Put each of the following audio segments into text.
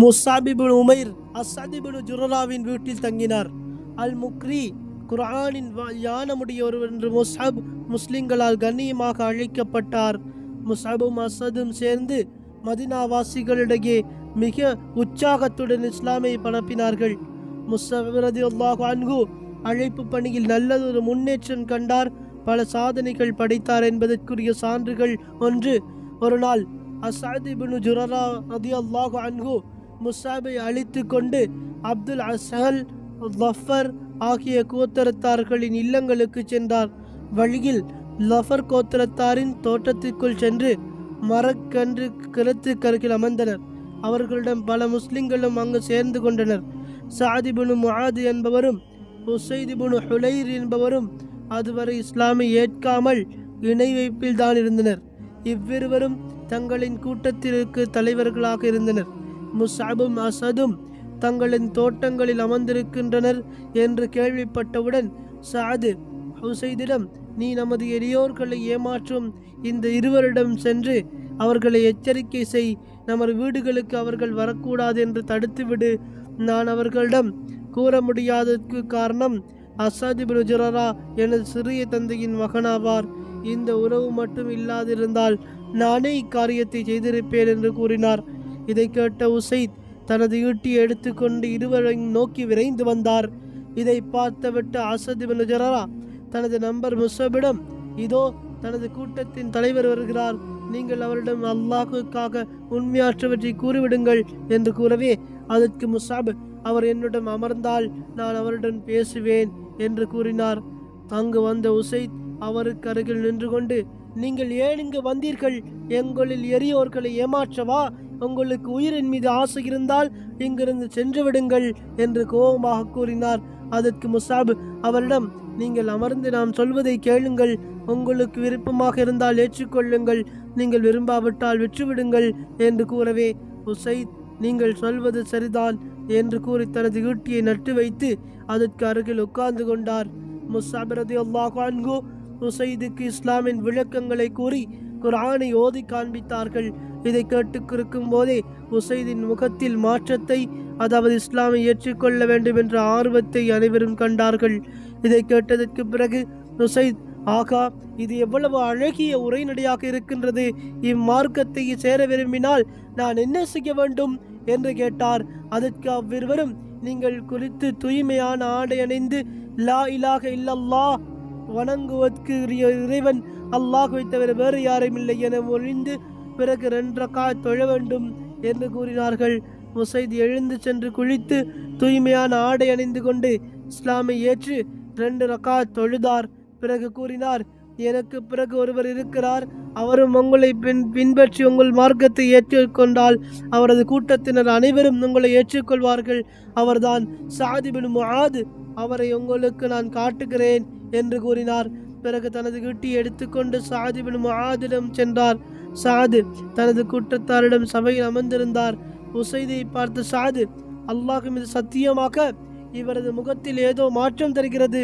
முஸ்அப் இப்னு உமைர் அஸ்அத் இப்னு ஜுரராவின் வீட்டில் தங்கினார். அல் முக்ரி குர்ஆனின் ஞானமுடைய ஒருவர் என்று முஸ்அப் முஸ்லிம்களால் கண்ணியமாக அழைக்கப்பட்டார். முஸ்அபும் அஸ்அதும் சேர்ந்து மதீனாவாசிகளிடையே மிக உற்சாகத்துடன் இஸ்லாமை பரப்பினார்கள். முஸ்அப் ரலியல்லாஹு அன்ஹு அழைப்பு பணியில் நல்லதொரு முன்னேற்றம் கண்டார். பல சாதனைகள் படைத்தார் என்பதற்குரிய சான்றுகள் ஒன்று. ஒரு நாள் அஸ்அத் இப்னு ஜுரரா ரலியல்லாஹு அன்ஹு முஸ்அபை அழைத்து கொண்டு அப்துல் அஸ்ஹல் லஃபர் ஆகிய கோத்திரத்தார்களின் இல்லங்களுக்கு சென்றார். வழியில் லஃபர் கோத்திரத்தாரின் தோட்டத்திற்குள் சென்று மரக்கன்று கிழத்துக்கருகில் அமர்ந்தனர். அவர்களிடம் பல முஸ்லிம்களும் அங்கு சேர்ந்து கொண்டனர். சஅத் இப்னு முஆத் என்பவரும் உஸைத் இப்னு ஹுலைர் என்பவரும் அதுவரை இஸ்லாமை ஏற்காமல் இணை வைப்பில் தான் இருந்தனர். இவ்விருவரும் தங்களின் கூட்டத்திற்கு தலைவர்களாக இருந்தனர். முஸ்அபும் அஸ்அதும் தங்களின் தோட்டங்களில் அமர்ந்திருக்கின்றனர் என்று கேள்விப்பட்டவுடன் சஅத் உஸைதிடம், நீ நமது எளியோர்களை ஏமாற்றும் இந்த இருவரிடம் சென்று அவர்களை எச்சரிக்கை செய். நமது வீடுகளுக்கு அவர்கள் வரக்கூடாது என்று தடுத்துவிடு. நான் அவர்களிடம் கூற முடியாததற்கு காரணம் அஸ்அத் இப்னு ஜுரரா எனது சிறிய தந்தையின் மகனாவார். இந்த உறவு மட்டும் இல்லாதிருந்தால் நானே இக்காரியத்தை செய்திருப்பேன் என்று கூறினார். இதை கேட்ட உஸைத் தனது ஈட்டியை எடுத்துக்கொண்டு இருவரையும் நோக்கி விரைந்து வந்தார். இதை பார்த்துவிட்டு அஸ்அத் இப்னு ஜுரரா தனது நண்பர் முஸ்அபிடம், இதோ தனது கூட்டத்தின் தலைவர் வருகிறார், நீங்கள் அவரிடம் அல்லாஹுக்காக உண்மையாற்றவற்றை கூறிவிடுங்கள் என்று கூறவே, அதற்கு முஸ்அப், அவர் என்னிடம் அமர்ந்தால் நான் அவருடன் பேசுவேன் என்று கூறினார். அங்கு வந்த உஸைத் அவருக்கு அருகில் நின்று கொண்டு, நீங்கள் ஏன் இங்கு வந்தீர்கள்? எங்களில் எரியோர்களை ஏமாற்றவா? உங்களுக்கு உயிரின் மீது ஆசை இருந்தால் இங்கிருந்து சென்று விடுங்கள் என்று கோபமாக கூறினார். அதற்கு முஸ்அப் அவரிடம், நீங்கள் அமர்ந்து நாம் சொல்வதை கேளுங்கள். உங்களுக்கு விருப்பமாக இருந்தால் ஏற்றுக்கொள்ளுங்கள், நீங்கள் விரும்பாவிட்டால் விற்றுவிடுங்கள் என்று கூறவே, உஸைத், நீங்கள் சொல்வது சரிதான் என்று கூறி தனது ஈட்டியை நட்டு வைத்து அதற்கு அருகில் உட்கார்ந்து கொண்டார். முஸ்அப் ரலியல்லாஹு அன்ஹு உஸைதுக்கு இஸ்லாமின் விளக்கங்களை கூறி குர்ஆனை ஓதி காண்பித்தார்கள். இதை கேட்டுக்கிருக்கும் போதே உஸைதின் முகத்தில் மாற்றத்தை, அதாவது இஸ்லாமை ஏற்றுக்கொள்ள வேண்டும் என்ற ஆர்வத்தை அனைவரும் கண்டார்கள். இதை கேட்டதற்கு பிறகு உஸைத், ஆகா, இது எவ்வளவு அழகிய உரைநடையாக இருக்கின்றது, இம்மார்க்கத்தை சேர விரும்பினால் நான் என்ன செய்ய வேண்டும் என்று கேட்டார். அதற்கு அவ்விருவரும், நீங்கள் குளித்து தூய்மையான ஆடை அணிந்து லா இலாஹ இல்லல்லாஹ், வணங்குவதற்கு இறைவன் அல்லாஹ்வை தவிர வேறு யாரும் இல்லை என ஒழிந்து பிறகு 2 ரக்காத் தொழ வேண்டும் என்று கூறினார்கள். உஸைத் எழுந்து சென்று குளித்து தூய்மையான ஆடை அணிந்து கொண்டு இஸ்லாமை ஏற்று 2 ரக்காத் தொழுதார். பிறகு கூறினார், எனக்கு பிறகு ஒருவர் இருக்கிறார், அவரும் உங்களை பின்பற்றி உங்கள் மார்க்கத்தை ஏற்றுக்கொண்டால் அவரது கூட்டத்தினர் அனைவரும் உங்களை ஏற்றுக்கொள்வார்கள். அவர்தான் சஅத் இப்னு முஆத், அவரை உங்களுக்கு நான் காட்டுகிறேன் என்று கூறினார். பிறகு தனது ஈட்டியை எடுத்துக்கொண்டு சஅத் இப்னு முஆதிடம் சென்றார். சஅத் தனது கூட்டத்தாரிடம் சபையில் அமர்ந்திருந்தார். உஸைதை பார்த்து சஅத், அல்லாஹ் மீது சத்தியமாக இவரது முகத்தில் ஏதோ மாற்றம் தெரிகிறது.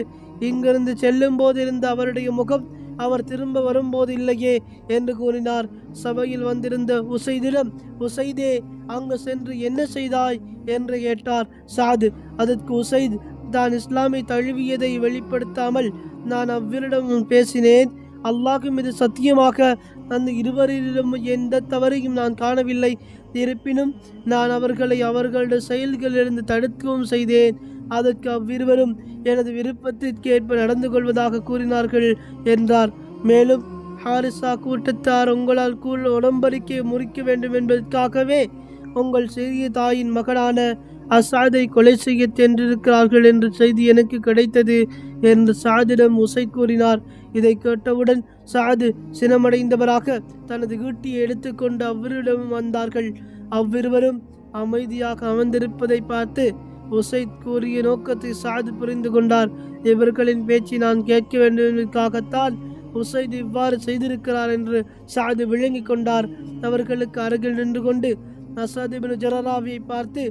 இங்கிருந்து செல்லும் போது இருந்த அவருடைய முகம் அவர் திரும்ப வரும்போது இல்லையே என்று கூறினார். சபையில் வந்திருந்த உஸைதிடம், உஸைதே, அங்கு சென்று என்ன செய்தாய் என்று கேட்டார் சஅத். அதற்கு உஸைத், தான் இஸ்லாமை தழுவியதை வெளிப்படுத்தாமல் நான் அவ்விரிடம் பேசினேன். அல்லாஹ் மீது சத்தியமாக அந்த இருவரிலும் எந்த தவறையும் நான் காணவில்லை. இருப்பினும் நான் அவர்களை அவர்களுடைய செயல்களிலிருந்து தடுக்கவும் செய்தேன். அதற்கு அவ்விருவரும் எனது விருப்பத்திற்கேற்ப நடந்து கொள்வதாக கூறினார்கள் என்றார். மேலும், ஹாரிசா கூட்டத்தார் உங்களால் உடம்படிக்கை முறிக்க வேண்டும் என்பதற்காகவே உங்கள் சிறிய தாயின் மகனான அஸ்அதை கொலை செய்ய சென்றிருக்கிறார்கள் என்ற செய்தி எனக்கு கிடைத்தது என்று சஅதிடம் உஸைத் கூறினார். இதை கேட்டவுடன் சஅத் சினமடைந்தவராக தனது ஈட்டியை எடுத்துக்கொண்டு அவ்விருவரிடம் வந்தார்கள். அவ்விருவரும் அமைதியாக அமர்ந்திருப்பதை பார்த்து உஸைத் கூறிய நோக்கத்தை சஅத் புரிந்து கொண்டார். இவர்களின் பேச்சை நான் கேட்க வேண்டுவதற்காகத்தான் உஸைத் இவ்வாறு செய்திருக்கிறார் என்று சஅத் விளங்கி கொண்டார். அவர்களுக்கு அருகில் நின்று கொண்டு அஸ்அத் இப்னு ஜுரராவை பார்த்து,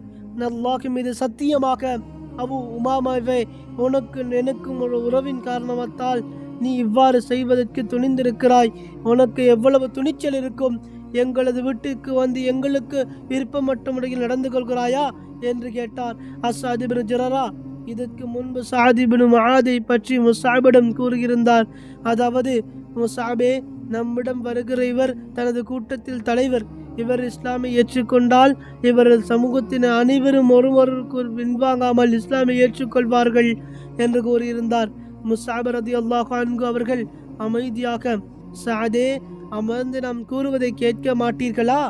அல்லாஹ் மீது சத்தியமாக அபு உமாமாவே, உனக்கு எனக்கும் ஒரு உறவின் காரணத்தால் நீ இவ்வாறு செய்வதற்கு துணிந்திருக்கிறாய். உனக்கு எவ்வளவு துணிச்சல் இருக்கும்? எங்களது வீட்டுக்கு வந்து எங்களுக்கு விருப்பமற்ற முறையில் நடந்து கொள்கிறாயா என்று கேட்டார். அஸ்ஸாத் இப்னு ஜுரரா இதற்கு முன்பு சஅத் இப்னு முஆதை பற்றி முஸ்அபிடம் கூறியிருந்தார். அதாவது, முஸ்அபே, நம்மிடம் வருகிற இவர் தனது கூட்டத்தில் தலைவர். இவர் இஸ்லாமை ஏற்றுக்கொண்டால் இவரது சமூகத்தின் அனைவரும் ஒருவருக்கு பின்வாங்காமல் இஸ்லாமை ஏற்றுக்கொள்வார்கள் என்று கூறியிருந்தார். முஸ்அப் ரலியல்லாஹு அன்ஹு அவர்கள் அமைதியாக, சஅதே, அமர்ந்து நாம் கூறுவதை கேட்க மாட்டீர்களா?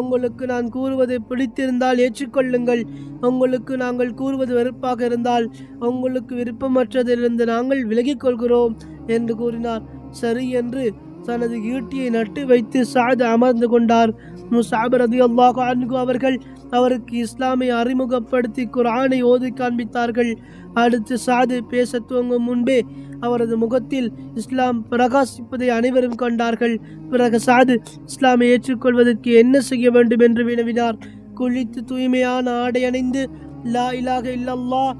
உங்களுக்கு நான் கூறுவதை பிடித்திருந்தால் ஏற்றுக்கொள்ளுங்கள். உங்களுக்கு நாங்கள் கூறுவது வெறுப்பாக இருந்தால் உங்களுக்கு விருப்பமற்றதிலிருந்து நாங்கள் விலகிக் கொள்கிறோம் என்று கூறினார். சரி என்று தனது ஈட்டியை நட்டு வைத்து சஅத் அமர்ந்து கொண்டார். முஸ்அப் ரலியல்லாஹு அன்ஹு அவர்கள் அவருக்கு இஸ்லாமை அறிமுகப்படுத்தி குர்ஆனை ஓதி காண்பித்தார்கள். அடுத்து சஅத் பேச துவங்கும் முன்பே அவரது முகத்தில் இஸ்லாம் பிரகாசிப்பதை அனைவரும் கண்டார்கள். பிறகு சஅத் இஸ்லாமை ஏற்றுக்கொள்வதற்கு என்ன செய்ய வேண்டும் என்று வினவினார். குளித்து தூய்மையான ஆடை அணிந்து லா இலாஹ இல்லல்லாஹ்,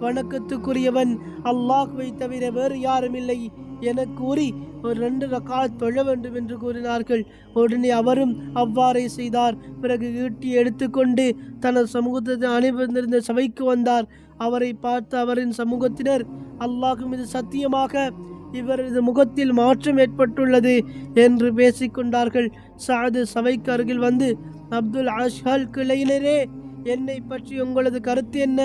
வணக்கத்துக்குரியவன் அல்லாஹ்வை தவிர வேறு யாரும் இல்லை என கூறி ஒரு 2 ரக்காத் தொழ வேண்டும் என்று கூறினார்கள். உடனே அவரும் அவ்வாறே செய்தார். பிறகு ஈட்டி எடுத்துக்கொண்டு தனது சமூகத்தை அணிவந்திருந்த சபைக்கு வந்தார். அவரை பார்த்து அவரின் சமூகத்தினர், அல்லாஹ் மீது சத்தியமாக இவரது முகத்தில் மாற்றம் ஏற்பட்டுள்ளது என்று பேசிக்கொண்டார்கள். சஅத் சபைக்கு அருகில் வந்து, அப்துல் அஷ்ஹல் கிளையினரே, என்னை பற்றி உங்களது கருத்து என்ன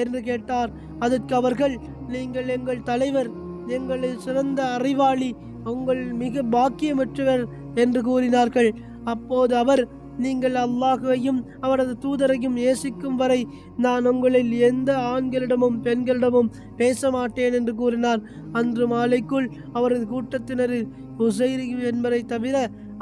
என்று கேட்டார். அதற்கு அவர்கள், நீங்கள் எங்கள் தலைவர், எங்களில் சிறந்த அறிவாளி, உங்கள் மிக பாக்கியமற்றவர் என்று கூறினார்கள். அப்போது அவர், நீங்கள் அல்லாஹ்வையும் அவரது தூதரையும் நேசிக்கும் வரை நான் உங்களில் எந்த ஆண்களிடமும் பெண்களிடமும் பேச மாட்டேன் என்று கூறினார். அன்று மாலைக்குள் அவரது கூட்டத்தினரில் உசைர் என்பதை தவிர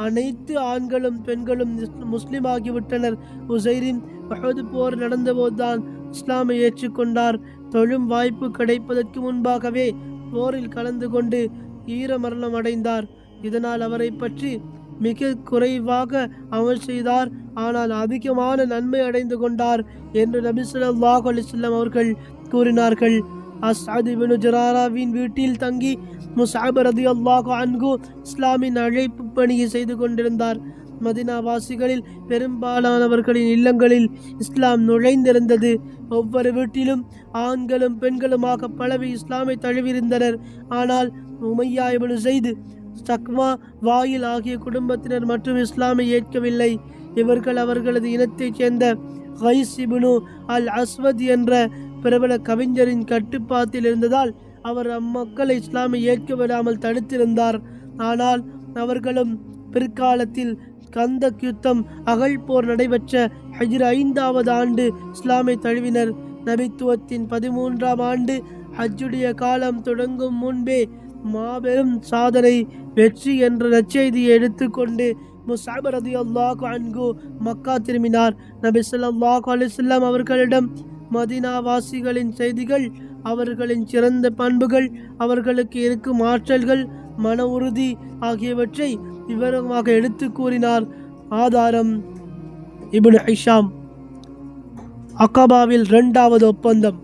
அனைத்து ஆண்களும் பெண்களும் முஸ்லிம் ஆகிவிட்டனர். உசைரின் உஹது போர் நடந்தபோதுதான் இஸ்லாமை ஏற்றுக்கொண்டார். தொழும் வாய்ப்பு கிடைப்பதற்கு முன்பாகவே போரில் கலந்து கொண்டு ஈரமரணம் அடைந்தார். இதனால் அவரை பற்றி மிக குறைவாக அமல் செய்தார், ஆனால் அதிகமான நன்மை அடைந்து கொண்டார் என்று நபி ஸல்லல்லாஹு அலைஹி வஸல்லம் அவர்கள் கூறினார்கள். அஸ்அத் இப்னு ஜுராராவின் வீட்டில் தங்கி முஸ்அப் ரலியல்லாஹு அன்ஹு இஸ்லாமின் அழைப்பு பணியை செய்து கொண்டிருந்தார். மதீனா வாசிகளில் பெரும்பாலானவர்களின் இல்லங்களில் இஸ்லாம் நுழைந்திருந்தது. ஒவ்வொரு வீட்டிலும் ஆண்களும் பெண்களுமாக பலவி இஸ்லாமை தழுவியிருந்தனர். ஆனால் உமையா இப்னு ஸைத், சக்மா, வாயில் ஆகிய குடும்பத்தினர் மற்றும் இஸ்லாமை ஏற்கவில்லை. இவர்கள் அவர்களது இனத்தைச் சேர்ந்த கைஸ் இப்னு அல் அஸ்வத் என்ற பிரபல கவிஞரின் கட்டுப்பாட்டில் இருந்ததால் அவர் அம்மக்களை இஸ்லாமை ஏற்க விடாமல் தடுத்திருந்தார். ஆனால் அவர்களும் பிற்காலத்தில் கந்தக் யுத்தம், அகழ் போர் நடைபெற்ற ஹிஜ்ர் 5வது ஆண்டு இஸ்லாமை தழுவினர். நபித்துவத்தின் 13ஆம் ஆண்டு ஹஜ்ஜுடைய காலம் தொடங்கும் முன்பே மாபெரும் சாதனை, வெற்றி என்ற நற்செய்தியை எடுத்துக்கொண்டு முஸ்அப் ரலியல்லாஹு அன்ஹு மக்கா திரும்பினார். நபி ஸல்லல்லாஹு அலைஹி வஸல்லம் அவர்களிடம் மதீனா வாசிகளின் செய்திகள், அவர்களின் சிறந்த பண்புகள், அவர்களுக்கு இருக்கும் ஆற்றல்கள், மன உறுதி ஆகியவற்றை விவரமாக எடுத்து கூறினார். ஆதாரம் இப்னு ஹிஷாம். அகபாவில் 2வது ஒப்பந்தம்.